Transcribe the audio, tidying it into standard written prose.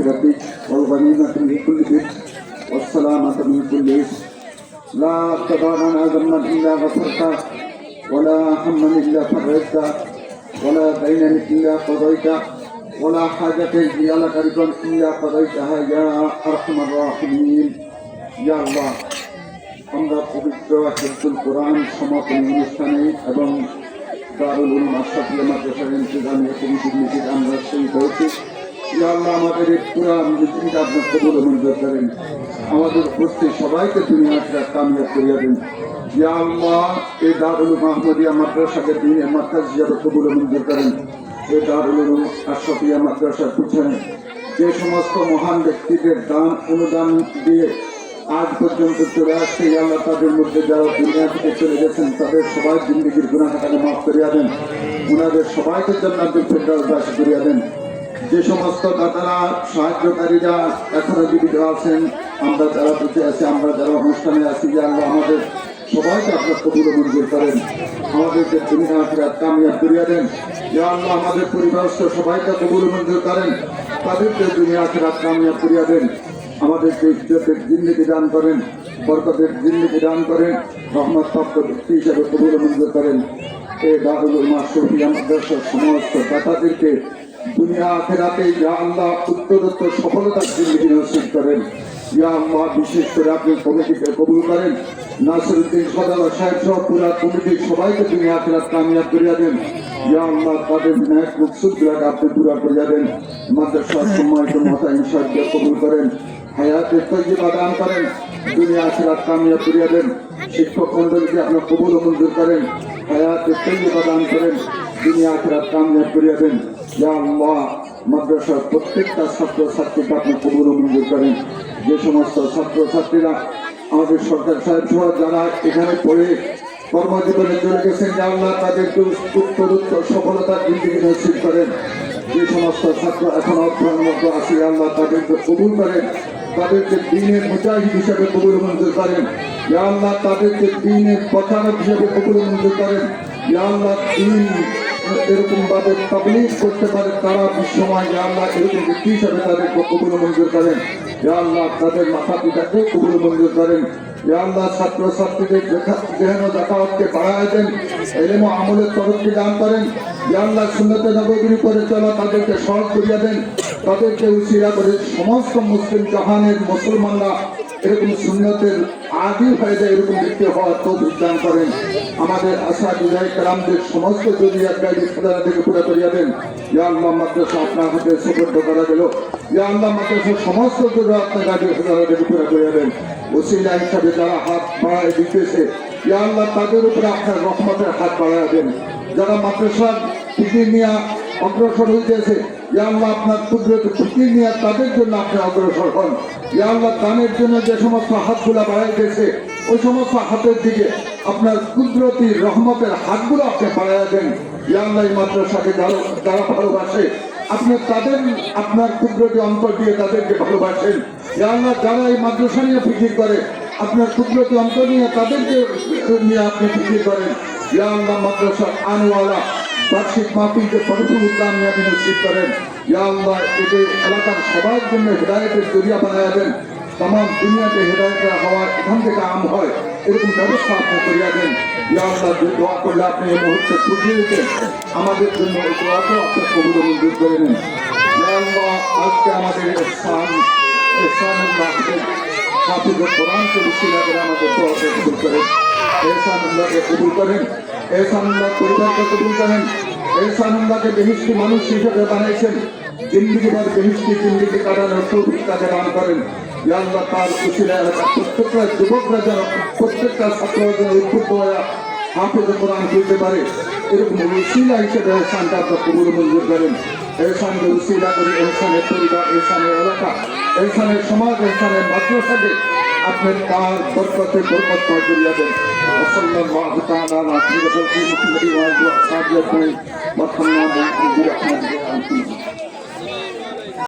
المغفرة والغنيمة من كل بر والسلامة من كل إثم لا تدع لنا ذنبا إلا غفرته ولا هما إلا فرجته ولا دينا إلا قضيته ولا حاجة هي لك رضا إلا قضيتها يا أرحم الراحمين يا الله আমরা পবিত্র হিফজুল কোরআন সমাপনী অনুষ্ঠানে এবং দারুল উলুম আশরাফিয়া মাদ্রাসার ইন্তেজামিয়া কমিটির মিটিং আমরা শহীদ হয়েছি। ইয়া আল্লাহ আমাদের এই পুরা মিটিংটা আপনার কবুল মঞ্জুর করেন, আমাদের উপস্থিত সবাইকে দুনিয়া আখিরাত কামিয়াব করিয়া দেন। ইয়া আল্লাহ এই দারুল উলুম আহমদিয়া মাদ্রাসাকে দিনের মার্কাজ হিসাবে কবুল মঞ্জুর করেন। এই দারুল উলুম আশরাফিয়া মাদ্রাসার পিছনে যে সমস্ত মহান ব্যক্তিদের দান অনুদান দিয়ে আজ পর্যন্ত চলে আসছে, আল্লাহ তাদের মধ্যে যারা দুনিয়া থেকে চলে গেছেন তাদের সবাই জিন্দেগির গুনাহ খাতা মাফ করিয়া দেন, ওনাদের সবাইকে জান্নাতুল ফেরদাউস দান করিয়া দেন। যে সমস্ত দাতারা সাহায্যকারীরা এখনো জীবিত আছেন, আমরা যারা বেঁচে আছি, আমরা যারা অনুষ্ঠানে আছি, আল্লাহ আমাদের সবাইকে আপনার কবুল মঞ্জুর করেন, আমাদেরকে দুনিয়া আখিরাত কামিয়াব করিয়া দেন। ইয়া আল্লাহ আমাদের পরিবারস্থ সবাইকে কবুল মঞ্জুর করেন, তাদেরকে দুনিয়া আখিরাত কামিয়াব করিয়া দেন। আমাদেরকে ইজ্জতের জিন্দেগি দান করেন, বরকতের জিন্দেগি দান করেন, রহমত প্রাপ্ত ব্যক্তি হিসেবে কবুল মঞ্জুর করেন। এই দারুল উলুম আশরাফিয়া মাদ্রাসার সমস্ত দাতাদেরকে দুনিয়া আখিরাতে ইয়া আল্লাহ উত্তরোত্তর সফলতার জিন্দেগি নসিব করেন। ইয়া আল্লাহ বিশেষ করে আপনি কমিটিকে কবুল করেন, নাসিরউদ্দিন সদাগর সাহেব সহ পুরা কমিটির সবাইকে দুনিয়া আখিরাত কামিয়াব করিয়া দেন। ইয়া আল্লাহ তাদের ন্যাক মুকসুদগুলোকে আপনি পুরা করিয়া দেন। মাদ্রাসার সম্মানিত মুহতামিম সাহেবকে কবুল করেন, হায়াতে তয়্যিবা দান করেন, দুনিয়া আখিরাত কামিয়াব করিয়া দেন। শিক্ষক মণ্ডলীকে আপনার কবুল মঞ্জুর করেন, হায়াতে তয়্যিবা দান করেন, দুনিয়া আখিরাত কামিয়াব করিয়া দেন। ইয়া আল্লাহ মাদ্রাসার প্রত্যেকটা ছাত্র ছাত্রীকে আপনি কবুল মঞ্জুর করেন। যে সমস্ত ছাত্র ছাত্রীরা আমাদের সরকার সাহেব সহ যারা এখানে পড়ে কর্মজীবনে চলে গেছেন, ইয়া আল্লাহ তাদেরকে উত্তরোত্তর সফলতার জিন্দেগি নসিব করেন। যে সমস্ত ছাত্র এখন অধ্যয়নরত আছে, আল্লাহ তাদেরকে কবুল করেন, তাদেরকে দ্বীনের মুজাহিদ হিসেবে কবুল মঞ্জুর করেন। ইয়া আল্লাহ তাদেরকে দ্বীনের প্রচারক হিসেবে কবুল মঞ্জুর করেন। ইয়া আল্লাহ দ্বীন এরকম ভাবে তাবলীগ করতে পারে তারা বিশ্বময়, ইয়া আল্লাহ এরকম ব্যক্তি হিসেবে তাদেরকে কবুল মঞ্জুর করেন। ইয়া আল্লাহ তাদের মাতা পিতাকে কবুল মঞ্জুর করেন। ইয়া আল্লাহ ছাত্র ছাত্রীদের যেন জাকাতকে বাড়ায় দেন, ইলম ও আমলের তরক্কি দান করেন। ইয়া আল্লাহ সুন্নতে নববী করে চলা তাদেরকে সহজ করিয়া দেন, তাদেরকে উসিলা করে সমস্ত মুসলিম জাহানের মুসলমানরা এরকম সুন্নতের আদি হয়ে যায়, এরকম ব্যক্তি হওয়ার তৌফিক দান করেন। আমাদের আশা বিজয় কালামদের সমস্ত জরুরিয়াত গাইডি খাজানা থেকে পুরা করিয়া দেন। ইয়া আল্লাহ মাদ্রাসা আপনার হাতে সুপর্দ করা গেল, ইয়া আল্লাহ মাদ্রাসার সমস্ত জরুরিয়াত আপনার গাইডি খাজানা থেকে পুরা করিয়া দেন। ওসিলা হিসাবে যারা হাত বাড়ায় দিতেছে, ইয়া আল্লাহ তাদের উপরে আপনার রহমতের হাত বাড়ায় দেন। যারা মাদ্রাসার ফিকির নিয়ে অগ্রসর হইতেছে, ইয়া আল্লাহ আপনার কুদরত ফিকির নিয়ে তাদের জন্য আপনি অগ্রসর হন। ইয়া আল্লাহ দানের জন্য যে সমস্ত হাতগুলা বাড়াইতেছে, ওই সমস্ত হাতের দিকে আপনার কুদরতি রহমতের হাতগুলো আপনি বাড়াইয়া দেন। ইয়া আল্লাহ এই মাদ্রাসাকে যারা ভালোবাসে আপনি তাদের আপনার কুদরতি অন্তর দিয়ে তাদেরকে ভালোবাসেন। ইয়া আল্লাহ যারা এই মাদ্রাসা নিয়ে ফিকির করে আপনার কুদরতি অন্তর নিয়ে তাদেরকে নিয়ে আপনি ফিকির করেন। ইয়া আল্লাহ মাদ্রাসার আনওয়ালা বার্ষিক মাহফিলকে ভরপুর কামিয়াবি নসিব করেন। ইয়া আল্লাহ এতে এলাকার সবার জন্য হেদায়েতের জরিয়া বানাইয়া দেন, তাম দুনিয়াতে হেদায়েতের হওয়া এখান থেকে আম হয় এরকম ব্যবস্থা আপনি করিয়া দেন। ইয়া আল্লাহ যে দোয়া করলে আপনি এই মুহূর্তে খুঁজিয়ে দিতেন আমাদের জন্য ওই দোয়াকেও আপনি কবুল মঞ্জুর করে নেন। ইয়া আল্লাহ আজকে আমাদের হাফিজুল কোরআনকে উসিলা করে আমাদের দোয়াকে কবুল করেন, এহসানুল্লাহকে কবুল করেন, এহসানুল্লাহ পরিবারকে কবুল করেন, এহসানুল্লাহকে বেহিস্তি মানুষ হিসেবে বানিয়েছেন, জিন্দিগিবার বেহিস্তি জিন্দিগি কাটানোর তৌফিক তাকে দান করেন। ইয়া আল্লাহ তার উসিলা এলাকার প্রত্যেকটা যুবকরা যেন প্রত্যেকটা ছাত্ররা যেন উদ্বুদ্ধ হয়ে হাফিজুল কোরআন খুলতে পারে, এরকম উসিলা হিসেবে এহসানটা আপনার কবুল মঞ্জুর করেন। এহসানকে উসিলা করে এহসানের পরিবার, এহসানের এলাকা, এহসানের সমাজ, এহসানের মাদ্রাসাকে আপনি তার বরকতে বরকত করিয়া দেন। সাল্লাল্লাহু তাআলা আলা সাইয়্যিদিনা মুহাম্মাদিন ওয়া আলিহি ওয়া সাহবিহি ওয়া সাল্লাম।